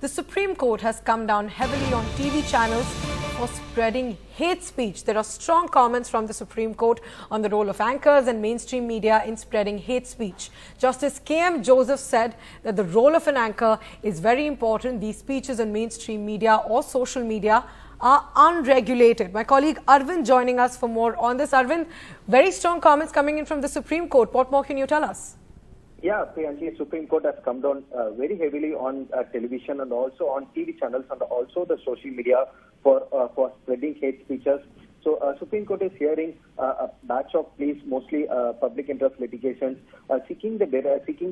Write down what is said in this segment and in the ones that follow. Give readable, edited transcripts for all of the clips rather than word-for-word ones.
The Supreme Court has come down heavily on TV channels for spreading hate speech. There are strong comments from the Supreme Court on the role of anchors and mainstream media in spreading hate speech. Justice K.M. Joseph said that the role of an anchor is very important. These speeches on mainstream media or social media are unregulated. My colleague Arvind joining us for more on this. Arvind, very strong comments coming in from the Supreme Court. What more can you tell us? Yeah, Priyanshi, Supreme Court has come down very heavily on television and also on TV channels and also the social media for spreading hate speeches. So Supreme Court is hearing a batch of pleas, mostly public interest litigations, seeking the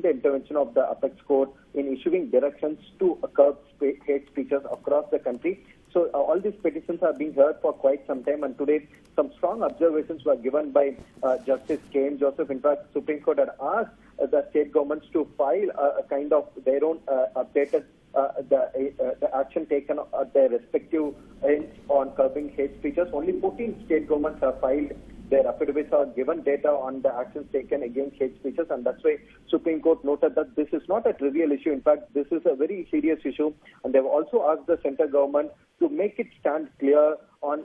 intervention of the Apex Court in issuing directions to curb hate speeches across the country. So all these petitions are being heard for quite some time, and today some strong observations were given by Justice K.M. Joseph. In fact, Supreme Court had asked the state governments to file a kind of their own updated the action taken at their respective ends on curbing hate speeches. Only 14 state governments have filed their affidavits or given data on the actions taken against hate speeches, and that's why Supreme Court noted that this is not a trivial issue. In fact, this is a very serious issue, and they've also asked the central government to make it stand clear on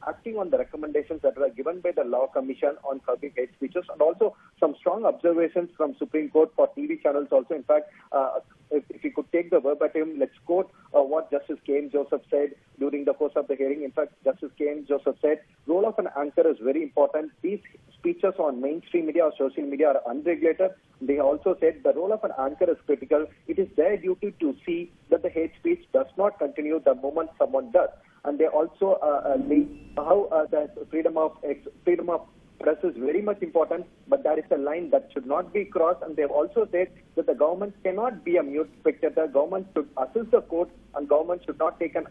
acting on the recommendations that were given by the Law Commission on curbing hate speeches, and also some strong observations from Supreme Court for TV channels also. In fact, if you could take the verbatim, let's quote what Justice K.M. Joseph said during the course of the hearing. In fact, Justice K.M. Joseph said, role of an anchor is very important. These speeches on mainstream media or social media are unregulated. They also said the role of an anchor is critical. It is their duty to see that the hate speech does not continue the moment someone does. And they also link how the freedom of press is very much important, but there is a line that should not be crossed. And they have also said that the government cannot be a mute spectator. Government should assist the court, and government should not take an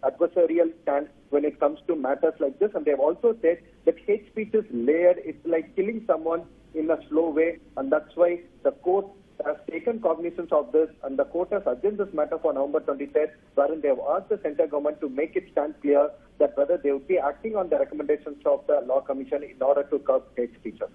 adversarial stand when it comes to matters like this. And they have also said that hate speech is layered. It's like killing someone in a slow way, and that's why the court has taken cognizance of this, and the court has adjourned this matter for November 23rd, wherein they have asked the central government to make it stand clear that whether they would be acting on the recommendations of the Law Commission in order to curb hate speeches.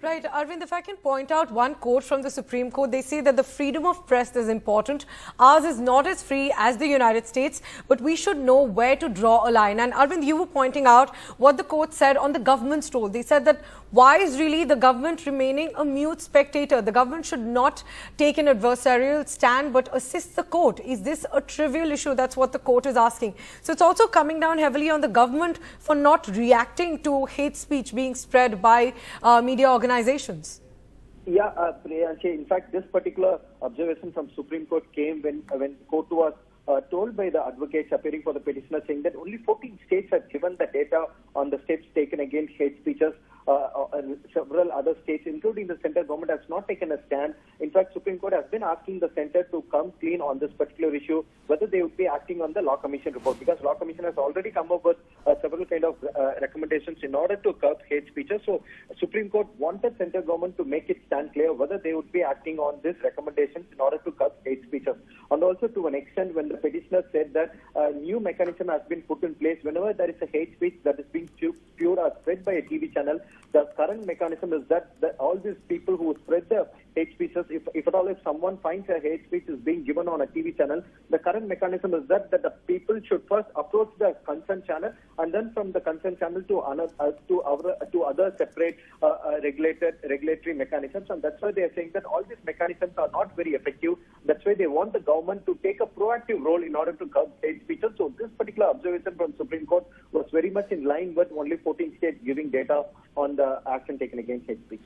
Right. Arvind, if I can point out one quote from the Supreme Court, they say that the freedom of press is important. Ours is not as free as the United States, but we should know where to draw a line. And Arvind, you were pointing out what the court said on the government's role. They said that why is really the government remaining a mute spectator? The government should not take an adversarial stand but assist the court. Is this a trivial issue? That's what the court is asking. So it's also coming down heavily on the government for not reacting to hate speech being spread by media organizations. Yeah, Priyanshi, in fact, this particular observation from Supreme Court came when the court was told by the advocates appearing for the petitioner, saying that only 14 states have given the data on the steps taken against hate speeches. Several other states, including the central government, has not taken a stand. In fact, Supreme Court has been asking the centre to come clean on this particular issue, whether they would be acting on the Law Commission report, because Law Commission has already come up with several kind of recommendations in order to curb hate speeches. So Supreme Court wanted central government to make it stand clear whether they would be acting on these recommendations in order to curb hate speeches. And also, to an extent, when the petitioner said that a new mechanism has been put in place whenever there is a hate speech that is being spewed or spread by a TV channel, the current mechanism is that all these people who spread the hate speeches, if at all if someone finds a hate speech is being given on a TV channel, the current mechanism is that the people should first approach the concerned channel, and then from the concerned channel to other separate regulatory mechanisms. And that's why they are saying that all these mechanisms are not very effective. That's why they want the government to take a proactive role in order to curb hate speeches. So this particular observation from Supreme Court was very much in line with only 14 states giving data on the action taken against hate speech.